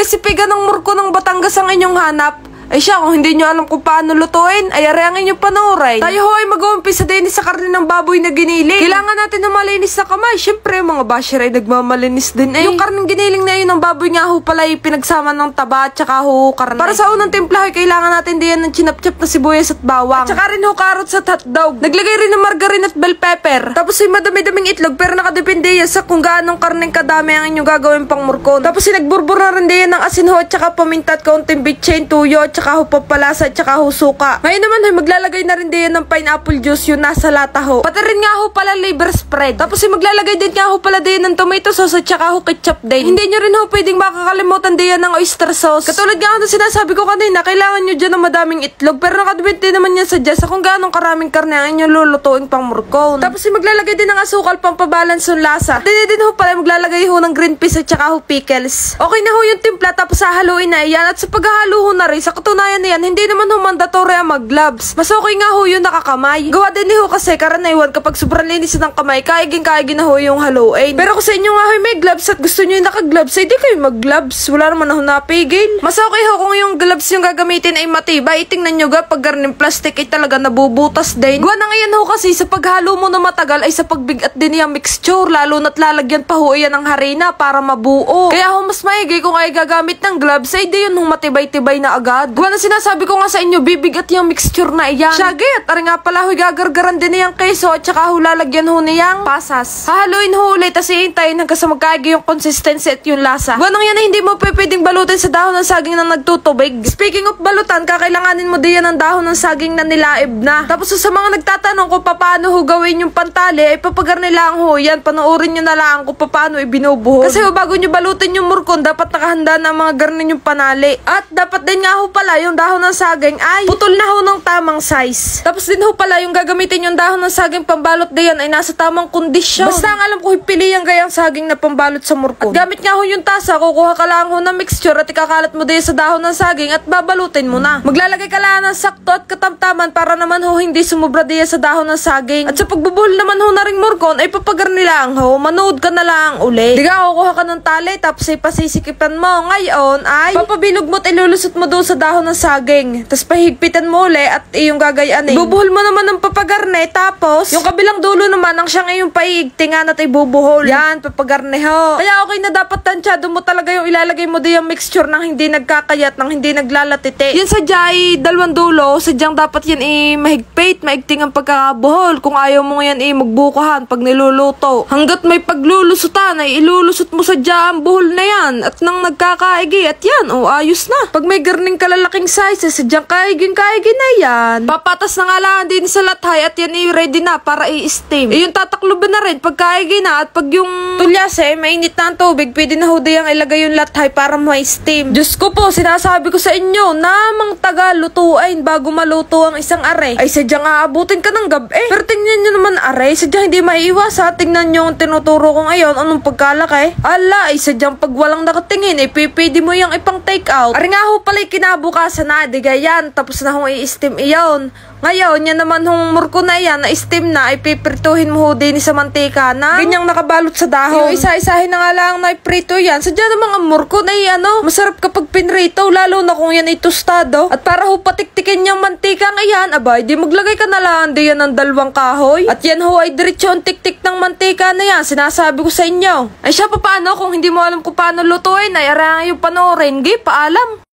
Recipe ganang murko ng Batangas ang inyong hanap? Ay siya, kung hindi nyo alam kung paano lutuin, ay ari ang inyong panoorin. Tayo ho ay mag-uumpisa din sa karne ng baboy na giniling. Kailangan natin na malinis na kamay. Siyempre, mga basher ay nagmamalinis din eh. Yung karneng giniling na yun ng baboy nga ho pala ay pinagsama ng taba at saka ho karne. Para sa unang timpla ay kailangan natin diyan ng chinap-chap na sibuyas at bawang. At saka rin ho carrots at hotdog. Naglagay rin ng margarine at bell pepper. Tapos ay madami-daming itlog pero nakadepende yan sa kung gaanong karneng kadami ang inyong gagawin pang murkon. Tapos ay nagburbur na rin diyan ng asin ho at saka paminta at kaunting bitchin, tuyo at saka ho papalasa at saka ho suka. Ngayon naman ay maglalagay na rin diyan ng pineapple juice yung nasa lata ho. Pati rin nga ho pala liver spread. Tapos ay maglalagay din nga ho pala diyan ng tomato sauce at saka ho ketchup din. Hindi nyo rin ho pwedeng makakalimutan diyan ng oyster sauce. Katulad nga ho na sinasabi ko kanina, kailangan nyo dyan ng madaming itlog pero nakadepende naman yan sa dyan sa kung gaano karaming karne ang inyong lulutuing pang murkon. Tapos ay maglalagay din ng asukal pang pabalance yung lasa. Din ho pala maglalagay ho ng green peas at saka ho pickles. Okay na ho yung timpla tapos hahaluin na iyan at sa paghahalo ho na rin sa katunayan na yan, hindi naman ho mandatory ang mag-gloves. Mas okay nga ho yung nakakamay. Gawa din ho kasi karanaywan kapag sobrang linis ng kamay, kaigin na ho yung haluin. Pero kung sa inyo nga ho may gloves at gusto nyo yung naka-gloves, ay di kayo mag-gloves. Wala naman ho napigil. Mas okay ho kung yung gloves yung gagamitin ay matibay. Tingnan nyo ga, pag garning plastic ay talaga nabubutas din. Gawa na ngayon ho kasi sa paghalo mo na matagal ay sa pagbigat din yung mixture. Lalo na't lalagyan pa ho yan ng harina para mabuo. Kaya ho mas maigi kung ay gagamit ng gloves, ay di yun ho matibay-tibay na agad. Gawa na sinasabi ko nga sa inyo, bibigat yung mixture na iyan. Syagit, ari nga pala ho gagargaran din niyang keso at saka ho lalagyan ho niyang pasas. Hahaluin ho ulit at iintayin hanggang sa magkaigi yung consistency at yung lasa. Gawa nang yan ay hindi mo pwedeng balutin sa dahon ng saging na nagtutubig. Speaking of balutan, kakailanganin mo diyan ng dahon ng saging na nilaib na. Tapos sa mga nagtatanong kung paano ho gawin yung pantali, ay papagarni lang ho yan. Panoorin nyo na lang kung paano ibinubuhol. Kasi ho bago nyo balutin yung murkon, dapat nakahanda na mga garnin yung panali. At dapat din nga ho pala yung dahon ng saging ay putol na ho ng tamang size. Tapos din ho pala yung gagamitin yung dahon ng saging pambalot diyan ay nasa tamang kondisyon. Basta ang alam ko pili yung gayang saging na pambalot sa murkon. At gamit nga ho yung tasa, kukuha ka lang ho ng mixture at ikakalat mo diyan sa dahon ng saging at babalutin mo na. Maglalagay ka lang ng sakto at katamtaman para naman ho hindi sumubra diyan sa dahon ng saging. At sa pagbubuhol naman ho na ring murkon ay papagarni lang ho, manood ka na lang uli. Diga kukuha ka ng tali tapos ay pasisikipan mo. Ngayon ay papabilog mo at ilulusot mo doon sa dahon ng saging. Tapos pahigpitan mo uli at iyong gagayanin. Bubuhol mo naman ng papagarne tapos yung kabilang dulo naman ang siyang iyong paiigtingan at ibubuhol. Yan, papagarne ho. Kaya okay na dapat tansyado mo talaga yung ilalagay mo di yung mixture nang hindi nagkakayat, nang hindi naglalatite. Yan sadya ay dalawang dulo, sadyang dapat yan mahigpit, maigting ang pagkakabuhol. Kung ayaw mo yan magbukahan pag niluluto. Hanggat may paglulusutan ay ilulusot mo sadya ang buhol na yan at nang nagkakaigi at yan, ayos na. Pag may garning kalalaking size, sadyang kaigin na yan. Papatas na nga lang din sa lathay at yan ready na para i-steam. Yung tatakluban na rin pag kaigin na at pag yung tulyase, mainit na ang tubig, pwede na ho diyang ilagay yung lathay para ma-steam. Diyos ko po, sinasabi ko sa inyo, namang taga lutuin bago maluto ang isang are. Ay sadyang aabutin ka ng gabi. Pero tingnan nyo naman are, sadyang hindi maiiwas ha. Tingnan nyo ang tinuturo ko ngayon, anong pagkalaki. Ala, ay sadyang pag walang nakatingin, pwede mo yung ipang take out. Ari nga ho pala kinabukasan na, digayan, tapos na hong i-steam iyon. Ngayon, yan naman hong murko na yan, na-steam na, ay pipirtuhin mo ho din sa mantika na ganyang nakabalot sa dahon. Yung isa-isahin na nga lang na iprito yan. Sadya namang ang murko na masarap kapag pinrito, lalo na kung yan ay tostado. At para ho patiktikin yung mantika ngayon, abay, di maglagay ka na lang di yan ng dalawang kahoy. At yan ho ay diretso ang tiktik ng mantika na yan, sinasabi ko sa inyo. Ay siya pa paano, kung hindi mo alam kung paano lutuin, ay arang yung panoorin, paalam.